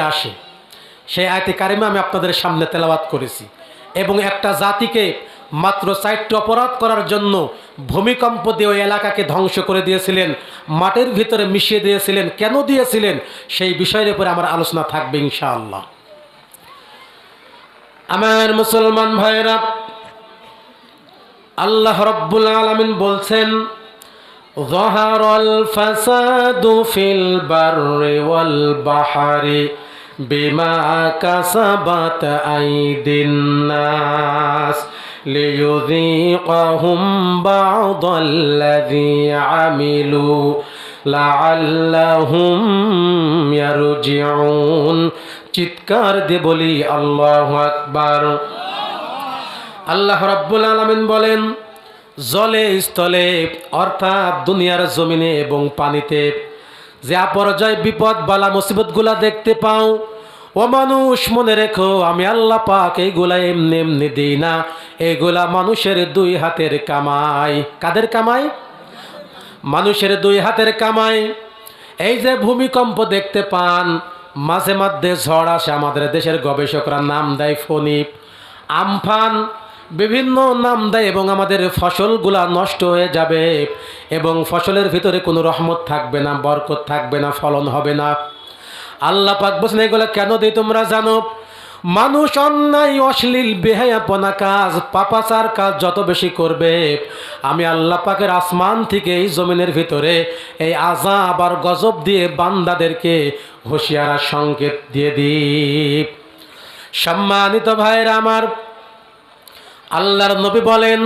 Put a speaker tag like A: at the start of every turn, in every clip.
A: আসে। সেই আয়াতে কারিমা আমি আপনাদের সামনে তেলাওয়াত করেছি। এবং একটা জাতিকে মাত্র 4টি অপরাধ করার জন্য ভূমিকম্প দিয়ে ওই এলাকাকে ধ্বংস করে দিয়েছিলেন, মাটির ভিতরে মিশিয়ে দিয়েছিলেন। কেন দিয়েছিলেন সেই বিষয়ের উপরে আমার আলোচনা থাকবে ইনশাআল্লাহ। আমার মুসলমান ভাইরা, আল্লাহ রাব্বুল আলামিন বলছেন, যাহারাল ফাসাদু ফিল বাররি ওয়াল বাহরি বিমা কাসাবাত আইদিন নাস লিয়ুযীকাহুম বা'দাল্লাযী আমিলু লাআল্লাহুম ইয়ারজিউন। চিৎকার দিয়ে বলি আল্লাহু আকবার। আল্লাহ রাব্বুল আলামিন বলেন, জলে স্থলে অর্থাৎ দুনিয়ার জমিনে এবং পানিতে যে অপরাজয় বিপদ বালা মুসিবতগুলা দেখতে পাও, ও মানুষ মনে রেখো আমি আল্লাহ পাক এইগুলা এমনি এমনি দিই না। এগুলা মানুষের 2 হাতের কামাই। কাদের কামাই? মানুষের 2 হাতের কামাই। এই যে ভূমিকম্প দেখতে পান, মাঝে মধ্যে ঝড় আসে, আমাদের দেশের গবেষকরা নাম দেয় ফণী, আমফান, বিভিন্ন নাম দেয়, এবং আমাদের ফসলগুলা নষ্ট হয়ে যাবে এবং ফসলের ভিতরে কোনো রহমত থাকবে না, বরকত থাকবে না, ফলন হবে না। আল্লাহ পাক বলেন এগুলো কেন দেই তোমরা জানো? মানুষ অন্যায় অশ্লীল বেহায়াপনা কাজ পাপাচার কাজ যত বেশি করবে, আমি আল্লাহ পাকের আসমান থেকে এই জমিনের ভিতরে এই আযাব আর গজব দিয়ে বান্দাদেরকে হুঁশিয়ার সংকেত দিয়ে দিই। সম্মানিত ভাইরা আমার, আল্লাহর নবী বলেন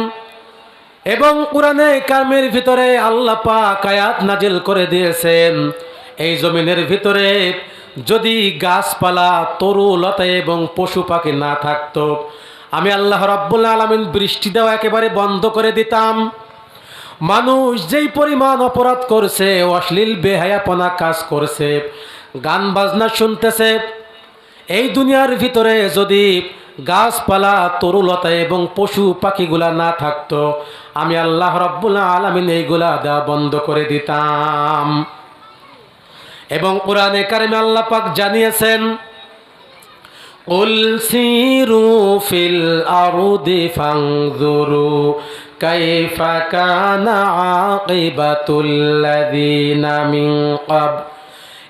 A: এবং কোরআনে কারিমের ভিতরে আল্লাহ পাক আয়াত নাজিল করে দিয়েছেন, এই জমিনের ভিতরে যদি গাছপালা তরু লতা এবং পশু পাখি না থাকতো, আমি আল্লাহ রাব্বুল আলামিন বৃষ্টি দেওয়া একেবারে বন্ধ করে দিতাম। মানুষ যেই পরিমাণ অপরাধ করছে, অশ্লীল বেহায়াপনা কাজ করছে, গান বাজনা শুনতেছে, এই দুনিয়ার ভিতরে যদি গাছপালা তরুলতা এবং পশু পাখিগুলা না থাকতো, আমি আল্লাহ রাব্বুল আলামিন এইগুলা দেওয়া বন্ধ করে দিতাম। এবং কোরআনে কারিমে আল্লাহ পাক জানিয়েছেন, কুল সিরু ফিল আরদি ফানজুরু কাইফা কানা আকিবাতুল লাযিনা মিন ক্বাব।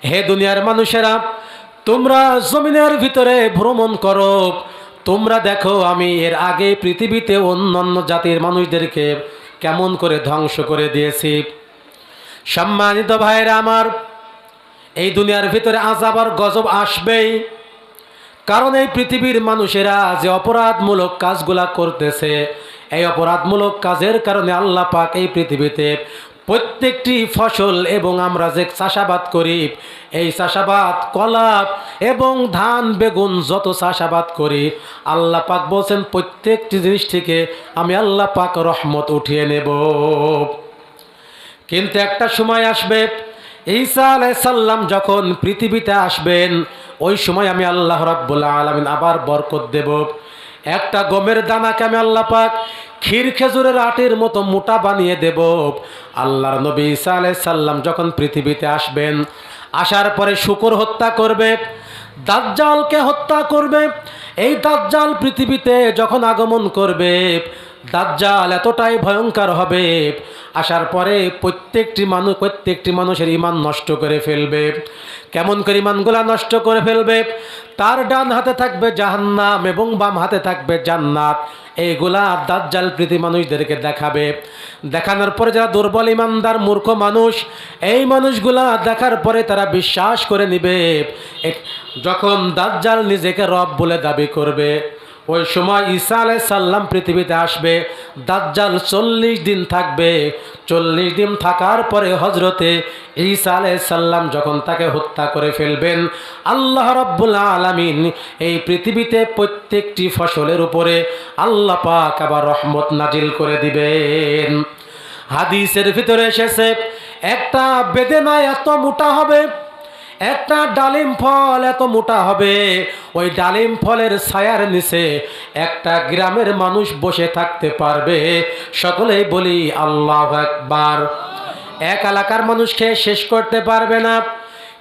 A: হে দুনিয়ার মানুষেরা, তোমরা জমিনের ভিতরে ভ্রমণ করো, তোমরা দেখো আমি এর আগে পৃথিবীতে অন্যান্য জাতির মানুষদেরকে কেমন করে ধ্বংস করে দিয়েছি। সম্মানিত ভাইরা আমার, এই দুনিয়ার ভিতরে আযাব আর গজব আসবেই, কারণ এই পৃথিবীর মানুষেরা যে অপরাধমূলক কাজগুলা করতেছে, এই অপরাধমূলক কাজের কারণে আল্লাহ পাক এই পৃথিবীতে প্রত্যেকটি ফসল এবং আমরা যে চাষাবাদ করি, এই চাষাবাদ কলা এবং ধান বেগুন যত চাষাবাদ করি, আল্লাহ পাক বলছেন প্রত্যেকটি জিনিস থেকে আমি আল্লাহ পাক রহমত উঠিয়ে নেব। কিন্তু একটা সময় আসবে, ঈসা আলাইহিস সালাম যখন পৃথিবীতে আসবেন, ওই সময় আমি আল্লাহ রাব্বুল আলামিন আবার বরকত দেব। একটা গমের দানাকে আমি আল্লাহ পাক ক্ষীর খেজুরের আটির মতো মোটা বানিয়ে দেব। আল্লাহর নবী ঈসা আলাইহিস সালাম যখন পৃথিবীতে আসবেন, আসার পরে শূকর হত্যা করবে, দাজ্জালকে হত্যা করবে। এই দাজ্জাল পৃথিবীতে যখন আগমন করবে, দাজ্জাল এতটাই ভয়ঙ্কর হবে, আসার পরে প্রত্যেকটি মানুষের ঈমান নষ্ট করে ফেলবে। কেমন করে ঈমানগুলা নষ্ট করে ফেলবে? তার ডান হাতে থাকবে জাহান্নাম এবং বাম হাতে থাকবে জান্নাত। এইগুলা দাজ্জাল পৃথিবী মানুষদেরকে দেখাবে। দেখানোর পরে যারা দুর্বল ঈমানদার মূর্খ মানুষ, এই মানুষগুলা দেখার পরে তারা বিশ্বাস করে নিবে। যখন দাজ্জাল নিজেকে রব বলে দাবি করবে, ওই সময় ঈসা আলাইহিস সালাম পৃথিবীতে আসবে। দাজ্জাল 40 দিন থাকবে। 40 দিন থাকার পরে হযরতে ঈসা আলাইহিস সালাম যখন তাকে হত্যা করে ফেলবেন, আল্লাহ রাব্বুল আলামিন এই পৃথিবীতে প্রত্যেকটি ফসলের উপরে আল্লাহ পাক আবার রহমত নাজিল করে দিবেন। হাদিসের ভিতরে এসেছে, একটা বেদেনা এত মোটা হবে, একটা ডালিম ফল এত মোটা হবে, ওই ডালিম ফলের ছায়ার নিচে একটা গ্রামের মানুষ বসে থাকতে পারবে। সকলেই বলি আল্লাহু আকবার। এক এলাকার মানুষ খেয়ে শেষ করতে পারবে না,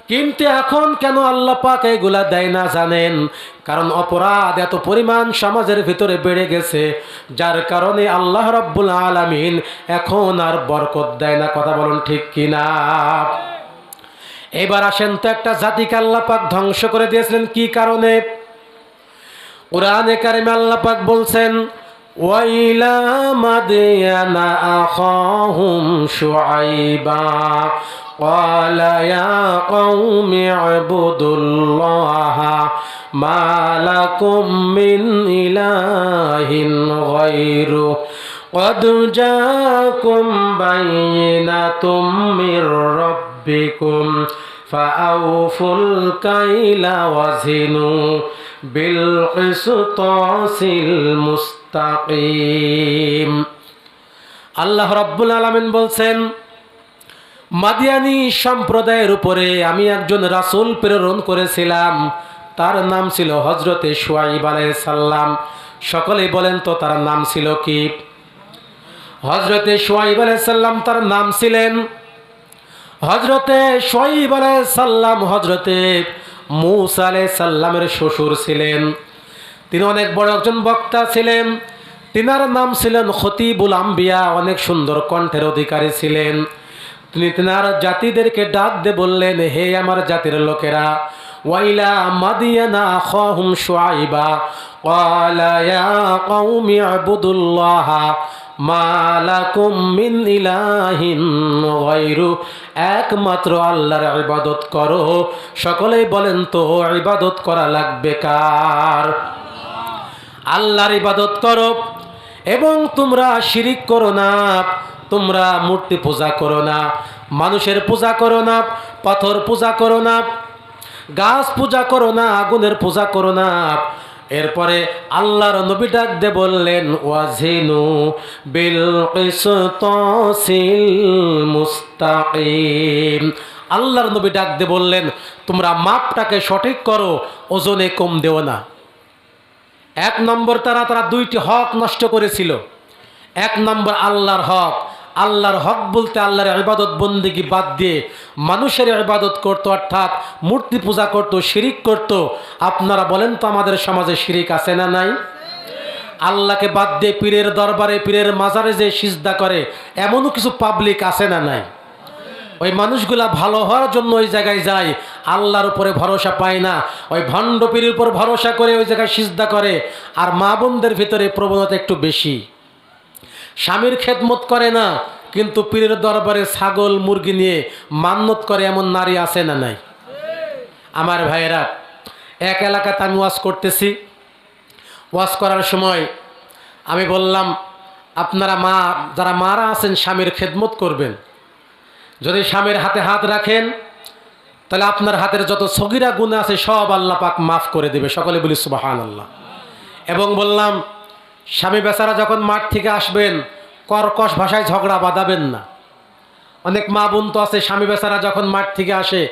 A: কিন্তু এখন কেন আল্লাহ পাক এগুলা দেয় না জানেন? কারণ অপরাধ এত পরিমাণ সমাজের ভিতরে বেড়ে গেছে, যার কারণে আল্লাহ রাব্বুল আলামিন এখন আর বরকত দেয় না। কথা বলুন ঠিক কিনা? এবার আসেন তো, একটা জাতিকে আল্লাহ পাক ধ্বংস করে দিয়েছিলেন কি কারণে? কুরআনে কারিমে আল্লাহ পাক বলছেন, ওয়াইলা মাদিয়ানা আখাহুম শুআইবা ক্বালা ইয়া কওমি ইবুদুল্লাহা মা লাকুম মিন ইলাহিন গায়রু قد جاءكم بينة من ربكم فأوفوا الكيل وزنوا بالقسطاس المستقيم। আল্লাহ রাব্বুল আলামিন বলছেন, মাদিয়ানি সম্প্রদায়ের উপরে আমি একজন রাসূল প্রেরণ করেছিলাম, তার নাম ছিল হযরতে শুআইব আলাইহিস সালাম। সকলেই বলেন তো তার নাম ছিল কি? হযরতে শুআইব আলাইহিস সালাম তার নাম ছিলেন। হযরতে শুআইব আলাইহিস সালাম হযরতে মূসা আলাইহিস সালামের শ্বশুর ছিলেন। তিনি অনেক বড় একজন বক্তা ছিলেন। তিনার নাম ছিলেন খতিবুল আম্বিয়া, অনেক সুন্দর কণ্ঠের অধিকারী ছিলেন। তিনি তিনার জাতিদেরকে ডাক দিয়ে বললেন, হে আমার জাতির লোকেরা, ওয়াইলা মাদিয়ানা আখাহুম শুআইবা ক্বালা ইয়া কওমি ইবুদুল্লাহা মা লাকুম মিন ইলাহিন গায়রু, একমাত্র আল্লাহর ইবাদত করো। সকলেই বলেন তো ইবাদত করা লাগবে কার? আল্লাহর ইবাদত করো, এবং তোমরা শিরিক করো না, তোমরা মূর্তি পূজা করো না, মানুষের পূজা করো না, পাথর পূজা করো না, গাছ পূজা করো না, আগুনের পূজা করো না। এরপরে আল্লাহর নবী ডাক দিয়ে বললেন, ওয়াজিনু বিল কিসতাসিল মুস্তাকিম। আল্লাহর নবী ডাক দিয়ে বললেন, তোমরা মাপটাকে সঠিক করো, ওজনে কম দেও না। এক নম্বর তারা দুইটি হক নষ্ট করেছিল। এক নম্বর আল্লাহর হক। আল্লাহর হক বলতে আল্লাহর ইবাদত বন্দেগী বাদ দিয়ে মানুষের ইবাদত করত, অর্থাৎ মূর্তি পূজা করত, শিরিক করত। আপনারা বলেন তো আমাদের সমাজে শিরিক আছে না নাই? আল্লাহকে বাদ দিয়ে পীরের দরবারে, পীরের মাজারে যে সিজদা করে, এমনও কিছু পাবলিক আছে না নাই? ওই মানুষগুলা ভালো হওয়ার জন্য ওই জায়গায় যায়, আল্লাহর উপরে ভরসা পায় না, ওই ভণ্ড পীরের উপর ভরসা করে ওই জায়গায় সিজদা করে। আর মা বোনদের ভিতরে প্রবণতা একটু বেশি, স্বামীর খেদমত করে না, কিন্তু পীরের দরবারে ছাগল মুরগি নিয়ে মান্নত করে, এমন নারী আছে না নাই? আমার ভাইয়েরা, এক এলাকাতে আমি ওয়াজ করতেছি। ওয়াজ করার সময় আমি বললাম, আপনারা যারা মারা আছেন স্বামীর খেদমত করবেন। যদি স্বামীর হাতে হাত রাখেন, তাহলে আপনার হাতের যত সগীরা গুনাহ আছে সব আল্লাহ পাক মাফ করে দেবে। সকলে বলি সুবহানাল্লাহ। এবং বললাম, স্বামী বেচারা যখন মাঠ থেকে আসবেন, কর্কশ ভাষায় ঝগড়া বাঁধাবেন না। অনেক মা বোন তো আছে, স্বামী বেচারা যখন মাঠ থেকে আসে,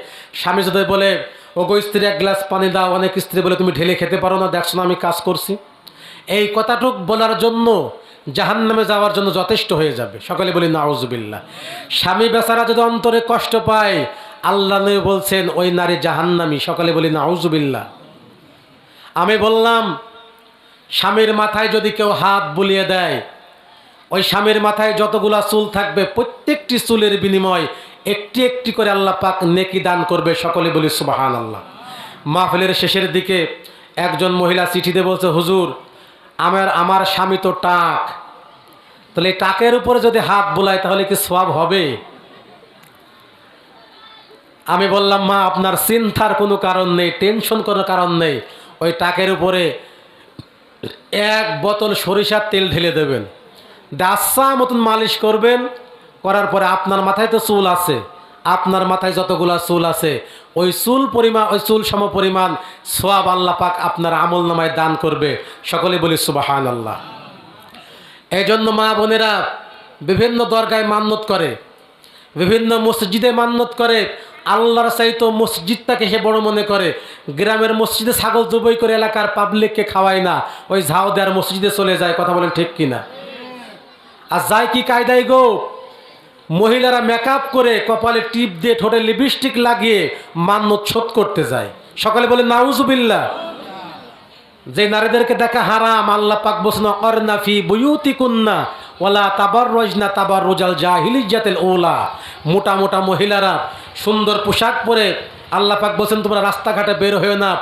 A: স্বামী যদি বলে, ও গো স্ত্রী এক গ্লাস পানি দাও, অনেক স্ত্রী বলে, তুমি ঢেলে খেতে পারো না, দেখছো না আমি কাজ করছি। এই কথাটুক বলার জন্য জাহান্নামে যাওয়ার জন্য যথেষ্ট হয়ে যাবে। সকলে বলি নাউজুবিল্লাহ। স্বামী বেচারা যদি অন্তরে কষ্ট পায়, আল্লাহ নবী বলছেন ওই নারী জাহান্নামী। সকলে বলি নাউজুবিল্লাহ। আমি বললাম, স্বামীর মাথায় যদি কেউ হাত বুলিয়ে দেয়, ওই স্বামীর মাথায় যতগুলা চুল থাকবে, প্রত্যেকটি চুলের বিনিময় একটি একটি করে আল্লাহ পাক নেকি দান করবে। সকলে বলি সুবহানাল্লাহ। মাহফিলের শেষের দিকে একজন মহিলা চিঠিতে বলছে, হুজুর, আমার স্বামী তো টাক, তাহলে এই টাকের উপরে যদি হাত বুলায় তাহলে কি সওয়াব হবে? আমি বললাম, মা, আপনার চিন্তার কোনো কারণ নেই, টেনশন কোনো কারণ নেই। ওই টাকের উপরে এক বোতল সরিষার তেল ঢেলে দেবেন, দাসা মতন মালিশ করবেন। করার পরে আপনার মাথায় তো চুল আছে, আপনার মাথায় যতগুলা চুল আছে, ওই চুল সম পরিমাণ সওয়াব আল্লাহ পাক আপনার আমল নামায় দান করবে। সকলে বলি সুবহানাল্লাহ। এই জন্য মা বোনেরা বিভিন্ন দরগায় মান্নত করে, বিভিন্ন মসজিদে মান্নত করে। আল্লাহর চাইতো মসজিদটাকে সে বড় মনে করে। গ্রামের মসজিদে ছাগল জবাই করে এলাকার পাবলিককে খাওয়ায় না, ওই ঝাও দেওয়ার মসজিদে চলে যায়। কথা বলেন ঠিক কিনা? আর যায় কি কায়দায় গো? মহিলারা মেকআপ করে কপালে টিপ দিয়ে ঠোঁটে লিপস্টিক লাগিয়ে মান্যত শোধ করতে যায়। সকালে বলে নাউজুবিল্লাহ। যে নারীদেরকে দেখা হারাম, আল্লাহ পাক বলছেন অরনা ফি বুয়ুতিকুন্না ওয়ালা তাবাররুজনা তাবাররুজাল জাহিলিয়াতিল উলা। মোটা মোটা মহিলারা সুন্দর পোশাক পরে আল্লাহ পাক বলছেন তোমরা রাস্তাঘাটে বের হয়েও না।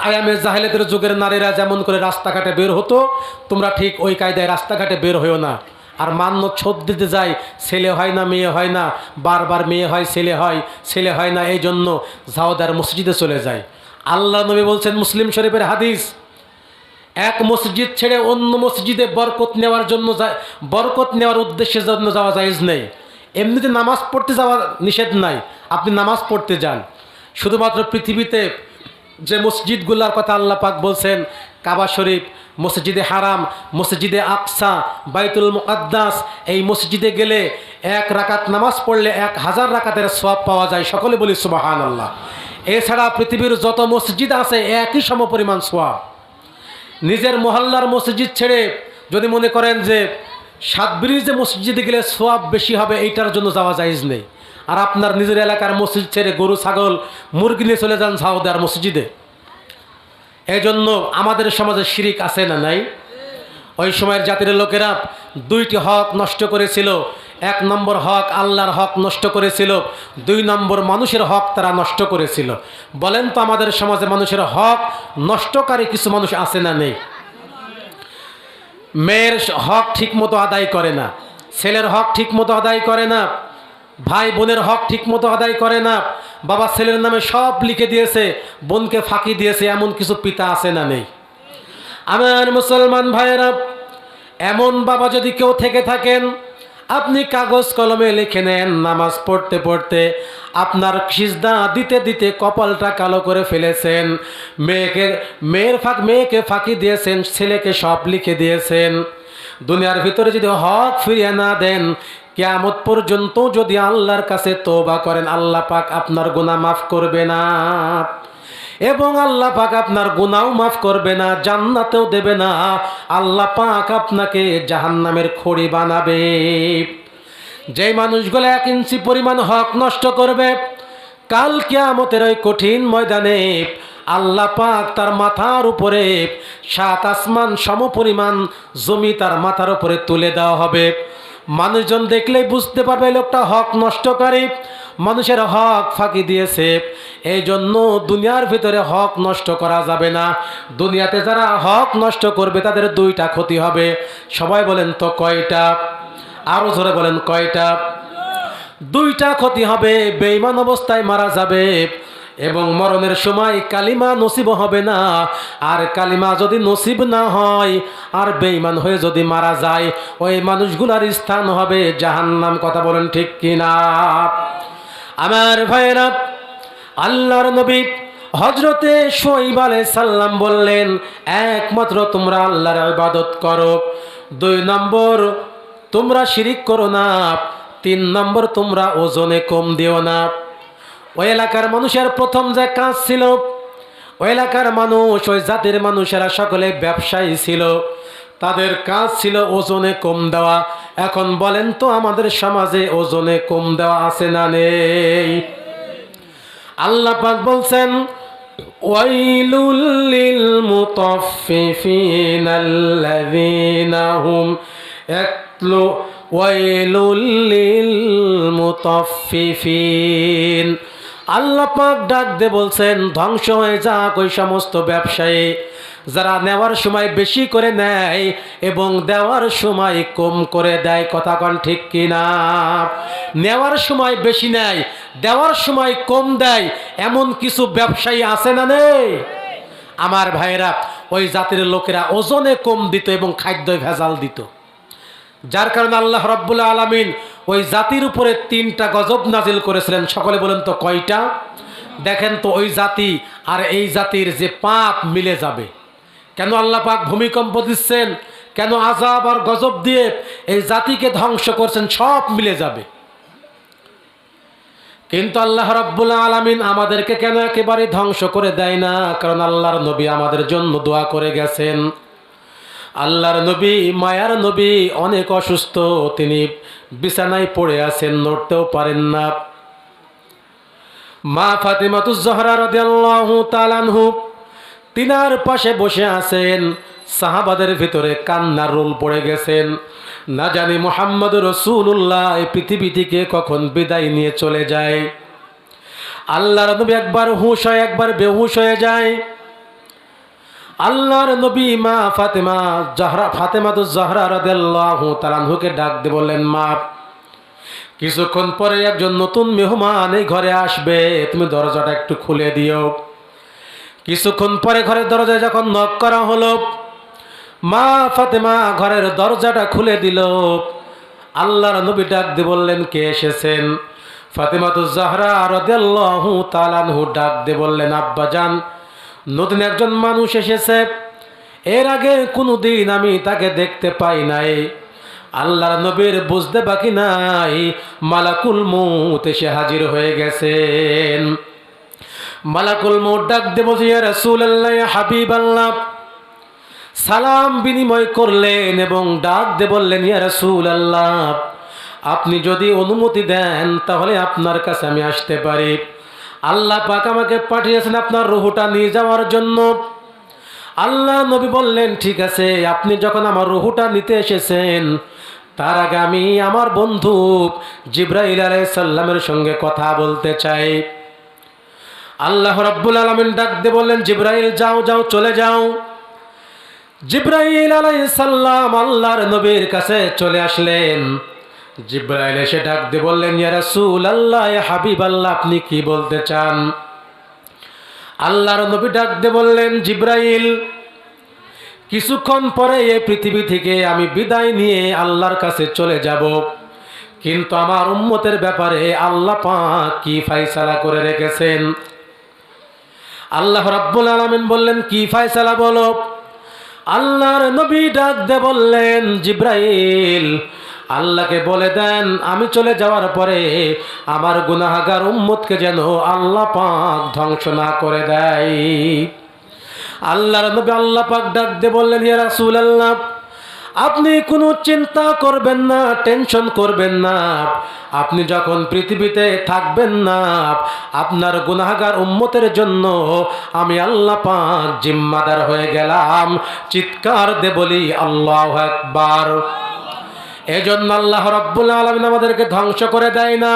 A: আয়ামে জাহেলিয়াতের যুগের নারীরা যেমন করে রাস্তাঘাটে বের হতো, তোমরা ঠিক ওই কায়দায় রাস্তাঘাটে বের হয়েও না। আর মান্যত শোধ দিতে যায়, ছেলে হয় না মেয়ে হয় না, বারবার মেয়ে হয় ছেলে হয়, ছেলে হয় না, এই জন্য জাওদার মসজিদে চলে যায়। আল্লাহ নবী বলছেন, মুসলিম শরীফের হাদিস, এক মসজিদ ছেড়ে অন্য মসজিদে বরকত নেওয়ার জন্য বরকত নেওয়ার উদ্দেশ্যের জন্য যাওয়া জায়েজ নেই। এমনিতে নামাজ পড়তে যাওয়া নিষেধ নাই, আপনি নামাজ পড়তে যান। শুধুমাত্র পৃথিবীতে যে মসজিদগুলোর কথা আল্লাহ পাক বলছেন, কাবা শরীফ, মসজিদে হারাম, মসজিদে আকসা, বাইতুল মুকাদ্দাস, এই মসজিদে গেলে 1 রাকাত নামাজ পড়লে 1000 রাকাতের সওয়াব পাওয়া যায়। সকলে বলি সুবহানাল্লাহ। এছাড়া পৃথিবীর যত মসজিদ আছে একই সমপরিমাণ সওয়াব। নিজের মহল্লার মসজিদ ছেড়ে যদি মনে করেন যে সাতব্রিজে মসজিদে গেলে সওয়াব বেশি হবে, এইটার জন্য যাওয়া জায়েজ নেই। আর আপনার নিজের এলাকার মসজিদ ছেড়ে গরু ছাগল মুরগি নিয়ে চলে যান জাওদার মসজিদে। এই জন্য আমাদের সমাজে শিরিক আছে না নাই? ওই সময়ের জাতির লোকেরা 2টি হক নষ্ট করেছিল। 1 নম্বর হক আল্লাহর হক নষ্ট করেছিল, 2 নম্বর মানুষের হক তারা নষ্ট করেছিল। বলেন তো আমাদের সমাজে মানুষের হক নষ্টকারী কিছু মানুষ আছে না নেই? মেয়ের হক ঠিক মতো আদায় করে না, ছেলের হক ঠিক মতো আদায় করে না, ভাই বোনের হক ঠিক মতো আদায় করে না, বাবা ছেলের নামে সব লিখে দিয়েছে, বোনকে ফাঁকি দিয়েছে, এমন কিছু পিতা আছে না নেই? আমার মুসলমান ভাইয়েরা, এমন বাবা যদি কেউ থেকে থাকেন, আপনি কাগজ কলমে লিখে নেন, নামাজ পড়তে পড়তে আপনার সিজদা দিতে দিতে কপালটা কালো করে ফেলেছেন, মেয়েকে ফাঁকি দিয়েছেন, ছেলেকে সব লিখে দিয়েছেন। দুনিয়ার ভিতরে যদি হক ফিরিয়ে না দেন, কিয়ামত পর্যন্ত যদি আল্লাহর কাছে তওবা করেন, আল্লাহ পাক আপনার গুনাহ মাফ করবে না, এবং আল্লাহ পাক আপনার গুনাহ মাফ করবে না, জান্নাতেও দেবে না, আল্লাহ পাক আপনাকে জাহান্নামের খড়ি বানাবে। যেই মানুষগুলো 1 ইঞ্চি পরিমাণ হক নষ্ট করবে, কাল কিয়ামতের ওই কঠিন ময়দানে আল্লাহ পাক তার মাথার উপরে 7 আসমান সমপরিমাণ জমি তার মাথার উপরে তুলে দেওয়া হবে। মানুষজন দেখলেই বুঝতে পারবে লোকটা হক নষ্টকারী, মানুষের হক ফাঁকি দিয়েছে। এই জন্য দুনিয়ার ভিতরে হক নষ্ট করা যাবে না। দুনিয়াতে যারা হক নষ্ট করবে তাদের 2টা ক্ষতি হবে। সবাই বলেন তো কয়টা? আরো জোরে বলেন কয়টা? 2টা ক্ষতি হবে। বেঈমান অবস্থায় মারা যাবে এবং মরণের সময় কালিমা নসিব হবে না। আর কালিমা যদি নসিব না হয় আর বেঈমান হয়ে যদি মারা যায়, ওই মানুষগুলার স্থান হবে জাহান্নাম। কথা বলেন ঠিক কিনা? আমার ভাইয়েরা, আল্লাহর নবী হযরতে শুআয়ব আলাইহিস সালাম বললেন, একমাত্র তোমরা আল্লাহর ইবাদত করো, 2 নম্বর তোমরা শিরিক করো না, 3 নম্বর তোমরা ওজনে কম দিও না। ওই এলাকার মানুষের প্রথম যে কাজ ছিল, ওই এলাকার মানুষ, ওই জাতির মানুষেরা সকলে ব্যবসায়ী ছিল, তাদের কাজ ছিল ওজনে কম দেওয়া। এখন বলেন তো আমাদের সমাজে ওজনে কম দেওয়া আছে না নেই? আল্লাহ পাক বলছেন, ওয়াইলুল লিল মুতাফফিফিনাল্লাযীনা হুম ইয়াতলু ওয়াইলুল লিল মুতাফফিফিন। আল্লাহ পাক ডাক দিয়ে বলছেন, ধ্বংস হয়ে যাক ওই সমস্ত ব্যবসায়ী যারা নেওয়ার সময় বেশি করে নেয় এবং দেওয়ার সময় কম করে দেয়। কথা কোন ঠিক কিনা? নেওয়ার সময় বেশি নেয়, দেওয়ার সময় কম দেয়, এমন কিছু ব্যবসায়ী আছে না নেই? আমার ভাইয়েরা, ওই জাতির লোকেরা ওজনে কম দিত এবং খাদ্যে ভেজাল দিত, যার কারণে আল্লাহ রাব্বুল আলামিন ওই জাতির উপরে 3টা গজব নাজিল করেছিলেন। সকলে বলেন তো কয়টা? দেখেন তো ওই জাতি আর এই জাতির যে পাপ মিলে যাবে। কেন আল্লাহ পাক ভূমিকম্প দিচ্ছেন, কেন আযাব আর গজব দিয়ে এই জাতিকে ধ্বংস করছেন, সব মিলে যাবে। কিন্তু আল্লাহ রাব্বুল আলামিন আমাদেরকে কেন একেবারে ধ্বংস করে দেয় না? কারণ আল্লাহর নবী আমাদের জন্য দোয়া করে গেছেন, আল্লাহর নবী, মায়ার নবী অনেক অসুস্থ, তিনি বিছানায় পড়ে আছেন, নড়তেও পারেন না। মা ফাতিমাতুজ জহরা রাদিয়াল্লাহু তাআলা আনহু তিনার পাশে বসে আছেন। সাহাবাদের ভিতরে কান্নার রোল পড়ে গেছেন। না জানি মুহাম্মদ রাসূলুল্লাহ এই পৃথিবী থেকে কখন বিদায় নিয়ে চলে যায়। আল্লাহর নবী একবার হুঁশ হয়, একবার বেহুশ হয়ে যায়। আল্লাহর নবী মা ফাতেমাতুজ জহরা রাদিয়াল্লাহু তাআলা আনহুকে ডাক দিয়ে বললেন, মা, কিছুক্ষণ পরে একজন নতুন মেহমান এই ঘরে আসবে, তুমি দরজাটা একটু খুলে দিও। কিছুক্ষণ পরে ঘরের দরজায় যখন নক করা হলো, মা ফাতেমা ঘরের দরজাটা খুলে দিল। আল্লাহর নবী ডাক দিয়ে বললেন, কে এসেছেন? ফাতেমাতুজ জহরা রাদিয়াল্লাহু তাআলা আনহু ডাক দিয়ে বললেন, আব্বাজান, নতুন একজন মানুষ এসেছে, এর আগে কোনোদিন আমি তাকে দেখতে পাই নাই। আল্লাহর নবীর বুঝতে বাকি নাই, মালাকুল মউত এসে হাজির হয়ে গেছেন। মালাকুল মউত ডাক দিয়ে বলছে, ইয়া রাসূলুল্লাহ, ইয়া হাবিবাল্লাহ। সালাম বিনিময় করলেন এবং ডাক দিয়ে বললেন, ইয়া রাসূলুল্লাহ, আপনি যদি অনুমতি দেন তাহলে আপনার কাছে আমি আসতে পারি। আল্লাহ পাক আমাকে পাঠিয়েছেন আপনার রূহটা নিয়ে যাওয়ার জন্য। আল্লাহ নবী বললেন, ঠিক আছে, আপনি যখন আমার রূহটা নিতে এসেছেন, তার আগে আমি আমার বন্ধু জিবরাইল আলাইহিস সালামের সঙ্গে কথা বলতে চাই। আল্লাহ রাব্বুল আলামিন ডাক দিয়ে বললেন, জিবরাইল, যাও যাও, চলে যাও। জিবরাইল আলাইহিস সালাম আল্লাহর নবীর কাছে চলে আসলেন। জিবরাইল এসে ডাক দিয়ে বললেন, ইয়া রাসূলুল্লাহ, ইয়া হাবিবাল্লাহ, আপনি কি বলতে চান? আল্লাহর নবী ডাক দিয়ে বললেন, জিবরাইল, কিছুক্ষণ পরে এই পৃথিবী থেকে আমি বিদায় নিয়ে আল্লাহর কাছে চলে যাব, কিন্তু আমার উম্মতের ব্যাপারে আল্লাহ পাক কি ফয়সালা করে রেখেছেন? আল্লাহ রাব্বুল আলামিন বললেন, কি ফয়সালা বলো? আল্লাহর নবী ডাক দিয়ে বললেন, জিবরাইল, আল্লাহকে বলে দেন আমি চলে যাওয়ার পরে আমার গুনাহগার উম্মতকে যেন আল্লাহ পাক ধ্বংস না করে দেয়। আল্লাহর নবী আল্লাহ পাক ডাক দিয়ে বললেন, ইয়া রাসূলুল্লাহ, আপনি কোনো চিন্তা করবেন না, টেনশন করবেন না। আপনি যখন পৃথিবীতে থাকবেন না, আপনার গুনাহগার উম্মতের জন্য আমি আল্লাহ পাক জিম্মাদার হয়ে গেলাম। চিৎকার দিয়ে বলি আল্লাহু আকবার। এজন্য আল্লাহ রাব্বুল আলামিন আমাদেরকে ধ্বংস করে দেয় না।